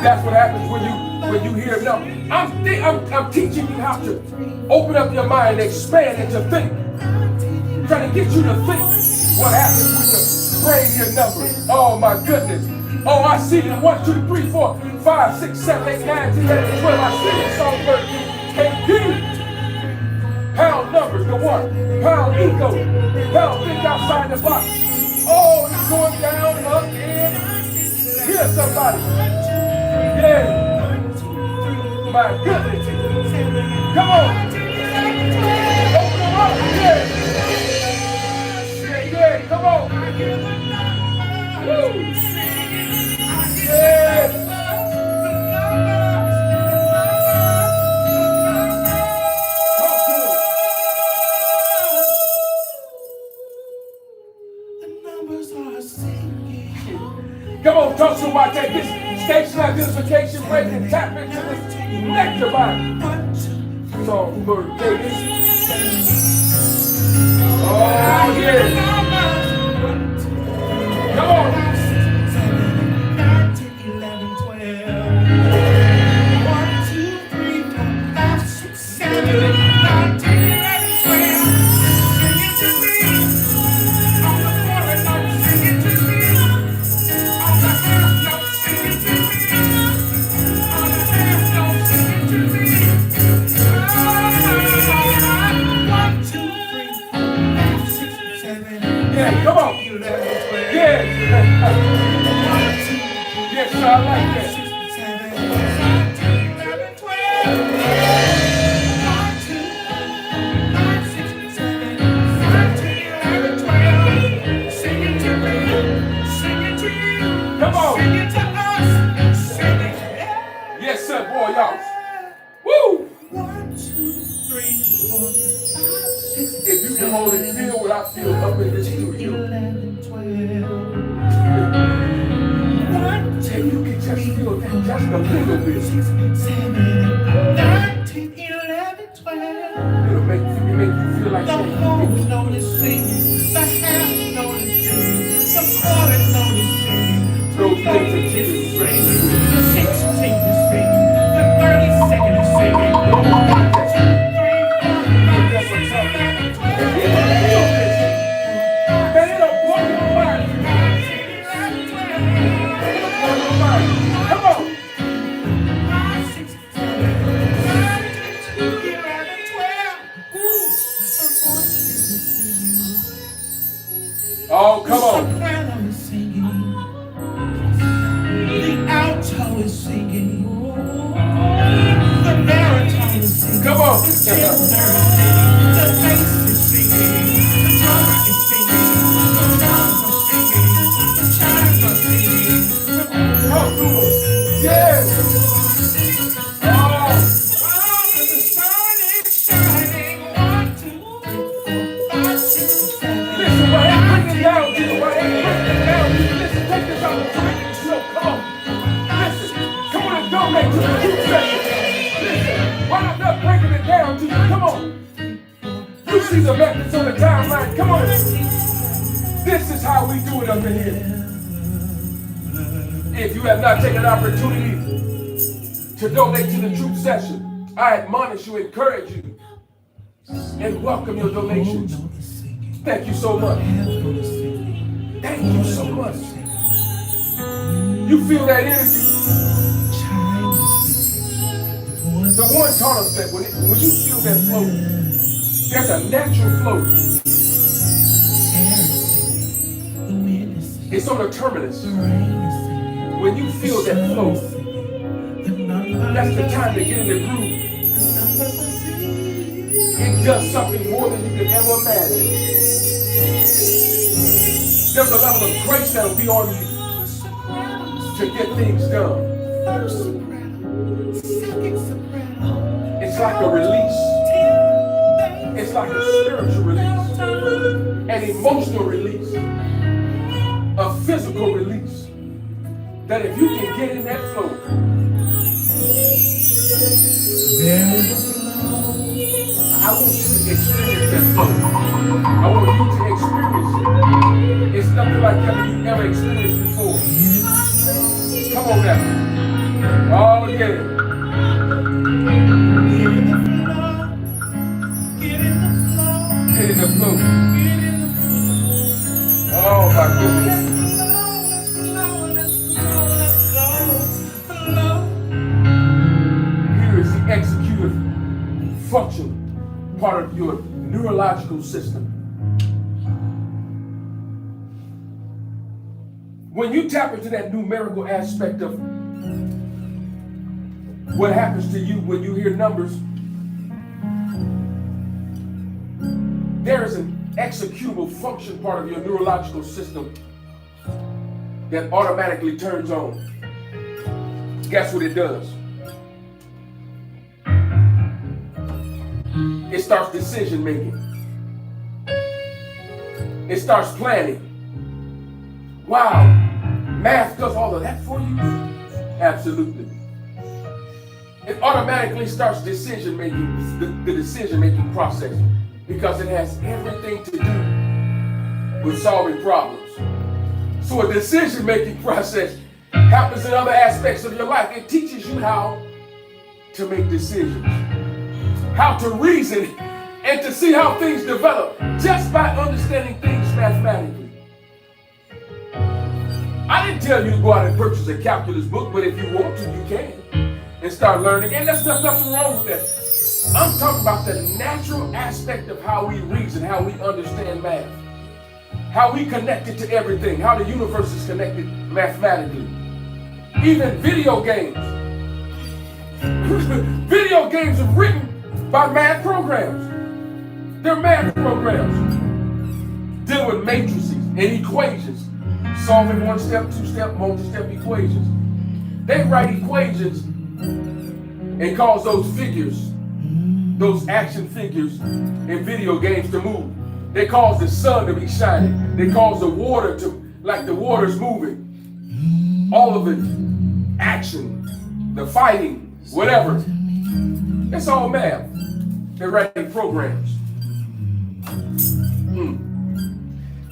That's what happens when you hear numbers. I'm teaching you how to open up your mind, expand, and to think. I'm trying to get you to think what happens when the brain hears numbers. Oh my goodness. Oh, I see them. 1, 2, 3, 4, 5, 6, 7, 8, 9, 10, 11, 12. I see it. Songbird. KD. Pound numbers, the one. Pound ego. Pound think outside the box. Oh, it's going down, up, in. Hear somebody. Yeah. My goodness. Come on. Open them up. Yeah. Yeah, come on. Woo. Yeah. Come on, talk to somebody. Take this station identification break and tap into this nectar body. Songbird Davis. Oh, yeah. Come on. 9, 10, 11, 12. 1, 2, 3, 4, 5, 6, 7, 9, 10, 11, 12. Sing it to me. On the quarter note, sing it to me. On the half note, sing it to me. On the half note, sing it to me. 1, 2, 3, 4, 5, 6, 7. Yeah, come on. 11, 12. Yeah. Yes, I like that. 12. Come on. Sing it to us. Sing it. Yes, sir, boy, y'all. Woo! 1, 2, 3, 4, 5, 6. If you can hold it, feel what I feel up in this studio. 11, 12. If you can just feel that just a little bit, 6, 7, 9, 10, 11, 12. it'll make you feel like The whole note is singing. The half note is singing. The quarter note is singing. those things that you The 16th is singing. The 32nd is singing. 1, 2, 3, 4, 5, 6, 7, 8, 12. man, it'll blow your mind. Come on. 5, 6, 7, 9, 10, 11, 12. Oh, come on. Soprano is singing. The alto is singing. The baritone is singing. Come on. The tenor is singing. The bass is singing. The drummer is singing. The drums are singing. The chimes are singing. Come through. Yes. Oh, And the sun is shining. 1, 2, 3, 4, 5, 6, donate to the truth session. Listen, why not just breaking it down to you? Come on. You see the methods on the timeline. Come on. This is how we do it up in here. If you have not taken an opportunity to donate to the truth session, I admonish you, encourage you, and welcome your donations. Thank you so much. Thank you so much. You feel that energy? The one taught us that when you feel that flow, there's a natural flow. It's on the terminus. When you feel that flow, that's the time to get in the groove. It does something more than you can ever imagine. There's a level of grace that will be on you to get things done. It's like a release. It's like a spiritual release, an emotional release, a physical release. That if you can get in that flow, I want you to experience that flow. I want you to experience it. It's nothing like you've ever experienced before. Come on now. Oh, yeah. Get in the flow. Oh, my goodness. Here is the executive function, part of your neurological system. When you tap into that numerical aspect of what happens to you when you hear numbers, there is an executable function part of your neurological system that automatically turns on. Guess what it does? It starts decision making. It starts planning. Wow, math does all of that for you? Absolutely. It automatically starts decision making, the decision making process, because it has everything to do with solving problems. So a decision making process happens in other aspects of your life. It teaches you how to make decisions, how to reason, and to see how things develop just by understanding things mathematically. I didn't tell you to go out and purchase a calculus book, but if you want to, you can, and start learning. And there's nothing wrong with that. I'm talking about the natural aspect of how we reason, how we understand math, how we connect it to everything, how the universe is connected mathematically. Even video games. Video games are written by math programs. They're math programs dealing with matrices and equations, solving one-step, two-step, multi-step equations. They write equations and cause those figures, those action figures in video games to move. They cause the sun to be shining. They cause the water to, like the water's moving. All of it, action, the fighting, whatever. It's all math. They're writing programs.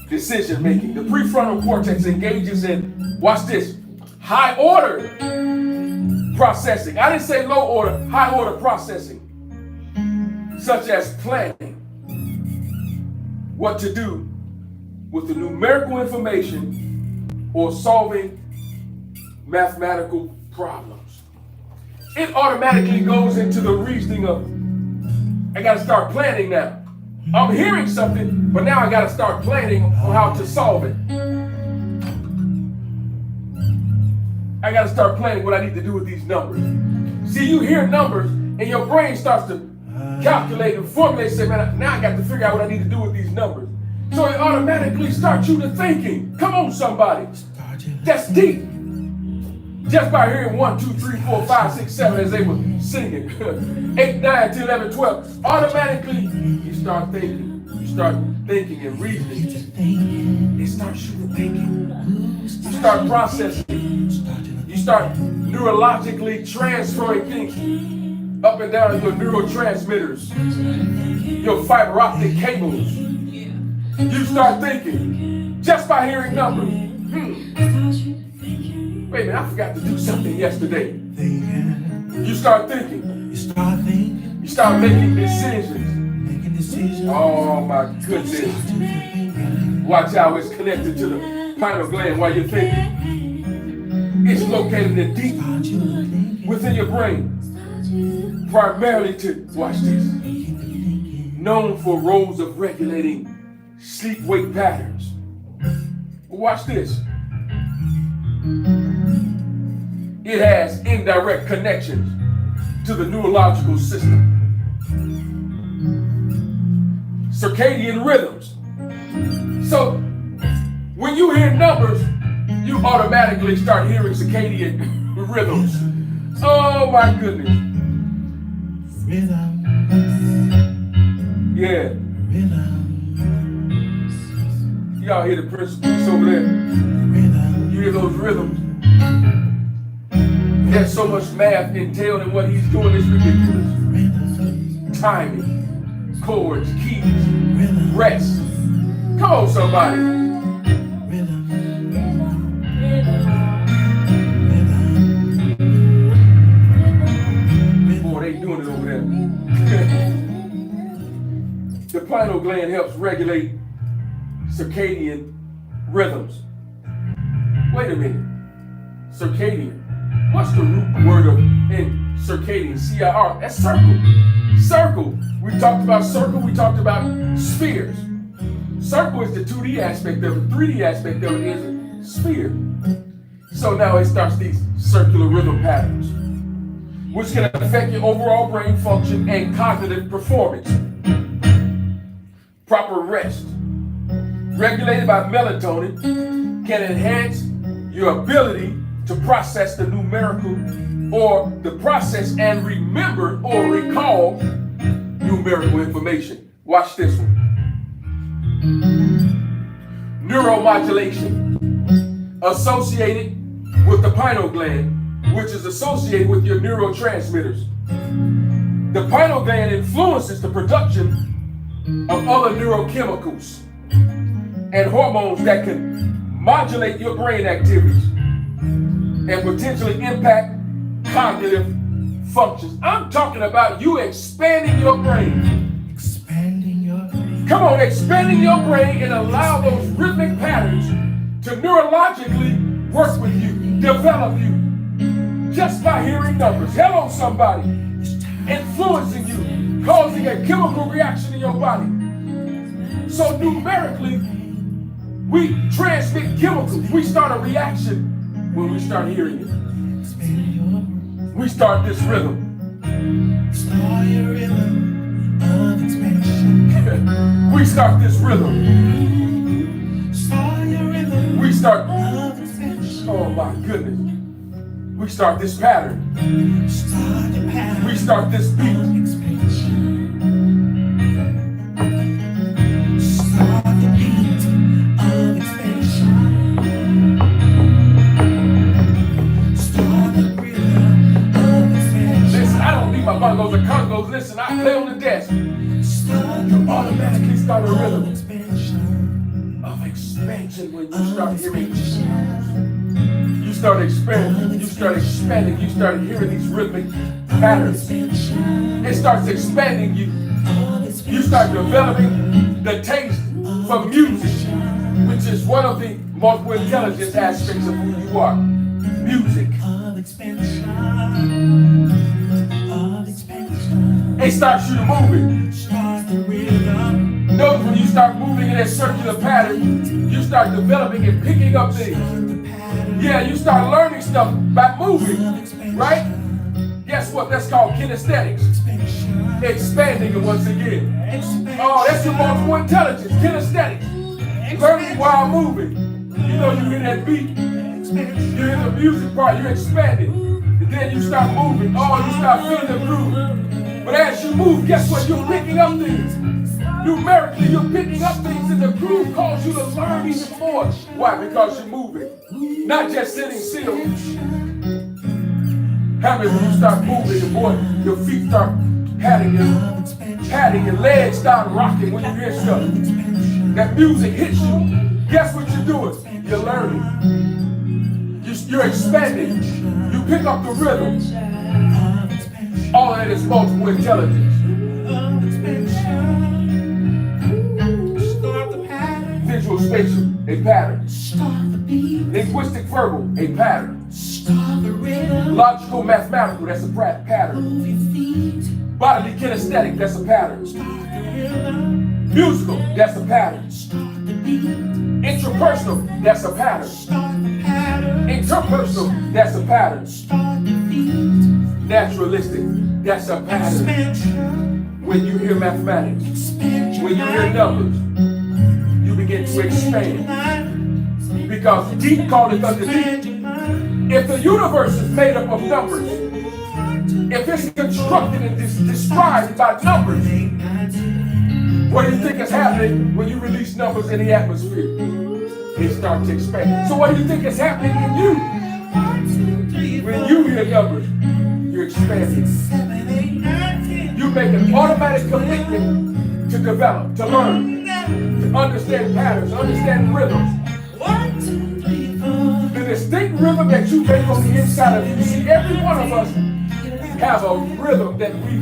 Decision making. The prefrontal cortex engages in, watch this, high order processing. I didn't say low order, high order processing. Such as planning what to do with the numerical information or solving mathematical problems. It automatically goes into the reasoning of, I got to start planning now. I'm hearing something, but now I got to start planning on how to solve it. I got to start planning what I need to do with these numbers. See, you hear numbers and your brain starts to calculate and formulate, say, man, now I got to figure out what I need to do with these numbers. So it automatically starts you to thinking. Come on, somebody. That's deep. Just by hearing 1, 2, 3, 4, 5, 6, 7 as they were singing. 8, 9, 10, 11, 12. Automatically, you start thinking. You start thinking and reasoning. It starts you to thinking. You start processing. You start neurologically transferring things up and down your neurotransmitters, your fiber optic cables. You start thinking just by hearing numbers. Wait a minute, I forgot to do something yesterday. You start thinking. You start making decisions. Oh my goodness. Watch how it's connected to the pineal gland while you're thinking. It's located in deep within your brain. Primarily to, watch this, known for roles of regulating sleep-wake patterns. Watch this. It has indirect connections to the neurological system. Circadian rhythms. So when you hear numbers, you automatically start hearing circadian rhythms. Oh my goodness. Yeah. Y'all hear the principles over there? You hear those rhythms? There's so much math entailed in what he's doing. It's ridiculous. Timing, chords, keys, rest. Come on, somebody. Boy, they doing it over there. The pineal gland helps regulate circadian rhythms. Wait a minute. Circadian. What's the root word of in circadian? C-I-R. That's circle. Circle. We talked about circle. We talked about spheres. Circle is the 2D aspect of it. 3D aspect of it is a sphere. So now it starts these circular rhythm patterns, which can affect your overall brain function and cognitive performance. Proper rest, regulated by melatonin, can enhance your ability to process the numerical or the process and remember or recall numerical information. Watch this one. Neuromodulation, associated with the pineal gland, which is associated with your neurotransmitters. The pineal gland influences the production of other neurochemicals and hormones that can modulate your brain activities and potentially impact cognitive functions. I'm talking about you expanding your brain. Come on, expanding your brain and allow those rhythmic patterns to neurologically work with you, develop you, just by hearing numbers. Hello, somebody. Influencing you, causing a chemical reaction in your body. So numerically, we transmit chemicals. We start a reaction when we start hearing it. We start this rhythm. Start your rhythm of expansion. We start this rhythm. Start your rhythm. We start. Oh my goodness. We start this pattern. Start the pattern. We start this beat. Start the beat of expansion. Start the rhythm of expansion. Listen, I don't need my bongos or congos. Listen, I play on the desk. You automatically start a rhythm of expansion when you start hearing. You start expanding, you start expanding, you start hearing these rhythmic patterns. It starts expanding you. You start developing the taste for music, which is one of the multiple intelligence aspects of who you are. Music. It starts you to moving. Notice when you start moving in that circular pattern, you start developing and picking up things. Yeah, you start learning stuff by moving, right? Guess what? That's called kinesthetics. Expanding it once again. Oh, that's your multiple intelligence, kinesthetics. Learning while moving. You know, you hear that beat. You hear the music part, you're expanding. And then you start moving. Oh, you start feeling the groove. But as you move, guess what? You're picking up things. Numerically, you're picking up things, and the groove calls you to learn even more. Why? Because you're moving. Not just sitting still. How many when you start moving and boy, your feet start patting your legs start rocking when you hear stuff. That music hits you. Guess what you're doing? You're learning. You're expanding. You pick up the rhythm. All of that is multiple intelligence. Visual spatial, a pattern. Linguistic verbal, a pattern. Logical mathematical, that's a pattern. Bodily kinesthetic, that's a pattern. Musical, that's a pattern. Interpersonal, that's a pattern. Interpersonal, that's a pattern. Naturalistic, that's a pattern. When you hear mathematics, when you hear numbers, you begin to expand. Because deep calleth unto deep. If the universe is made up of numbers, if it's constructed and described by numbers, what do you think is happening when you release numbers in the atmosphere? They start to expand. So what do you think is happening in you? When you hear numbers, you're expanding. You make an automatic commitment to develop, to learn, to understand patterns, understand rhythms. The distinct rhythm that you make on the inside of you. See, every one of us have a rhythm that we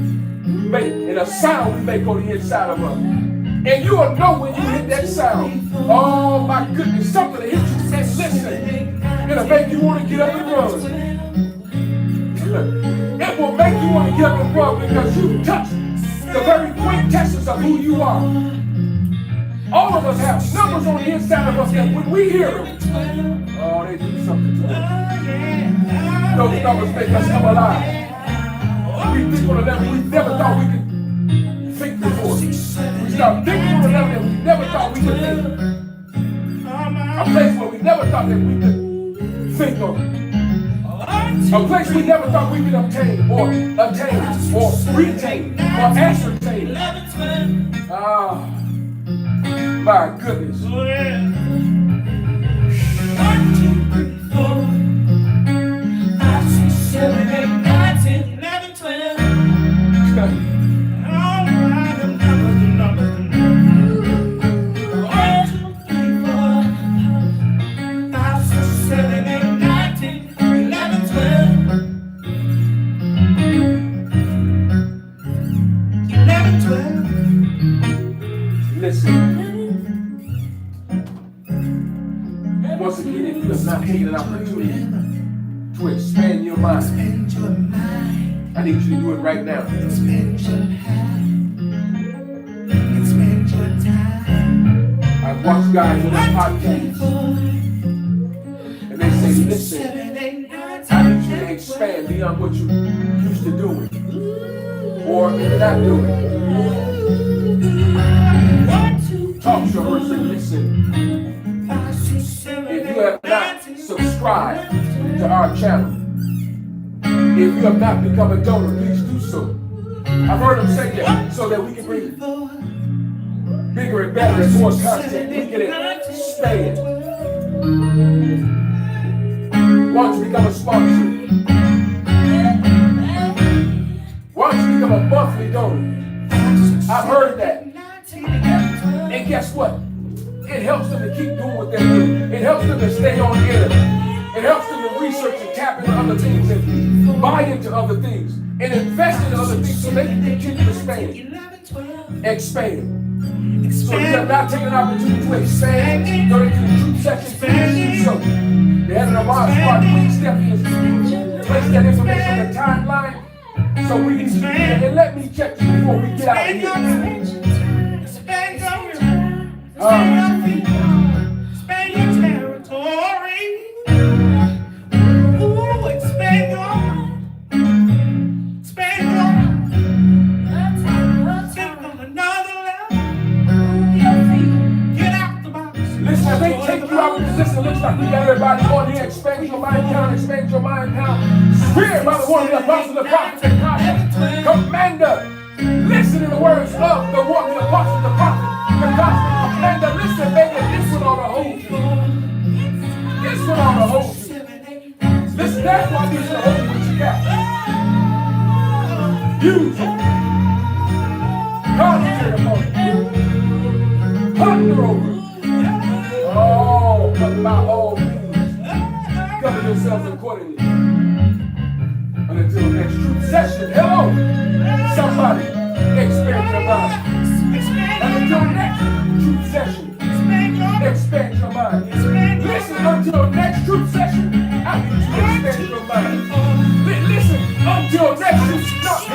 make and a sound we make on the inside of us. And you will know when you hit that sound. Oh my goodness, something that hits you and listen. It'll make you want to get up and run. It will make you want to get up and run because you touch the very quintessence of who you are. All of us have numbers on the inside of us that when we hear them, oh, they do something to us. Those numbers make us come alive. We think on a level we never thought we could think before. We start thinking on a level that we never thought we could think. A place where we never thought that we could think on. A place we never thought we could obtain or retain or ascertain. Ah, my goodness. 1, 2, 3, 4, 5, 6, 7, 8, 9, 10, 11, 12. All right, the numbers. 1, 2, 3, 4, 5, 6, 7, 8, 9, 10, 11, 12. 11, 12. Listen. Once again, if you have not taken an opportunity to expand your mind, I need you to do it right now. I've watched guys on this podcast, and they say, listen, I need you to expand beyond what you used to doing, or not doing. Talk to her and say, listen. If you have not subscribed to our channel, if you have not become a donor, please do so. I've heard them say that so that we can bring bigger and better and more content. We can expand. Why don't you become a sponsor? Why don't you become a monthly donor? I've heard that. And guess what? It helps them to keep doing what they're doing. It helps them to stay on the internet. It helps them to research and tap into other things and buy into other things and invest in other things so they can continue to expand. So if you have not taken an opportunity to expand, go into the truth section, please do so. The head of the Mars Park, please step in, place that information on the timeline so we can see it. And let me check you before we get out of here. Expand your territory. Ooh, expand your. Take on another level. Get out the box. Listen, as they take you out of position, it looks like we got everybody on here. Expand your mind count, expand your mind count. Spirit by the one of the apostles, the prophets, and prophets. Commander, listen to the words of the one, the apostle, the prophet, the gospel. And listen, baby, this one ought to hold you. This one ought to hold you. Listen, that's why I need you to hold what you got. Use it. Concentrate upon it. Ponder over it. Oh, but by all means, cover yourselves accordingly. And until the next truth session, hello, somebody expand your mind. And until the next truth session, expand your mind. Listen, until next truth session, I need you to expand your mind. Listen, until next truth, not the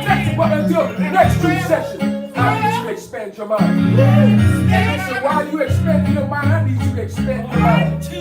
next, but until next truth session, I need you to expand your mind. And listen, while you expand your mind, I need you to expand your mind.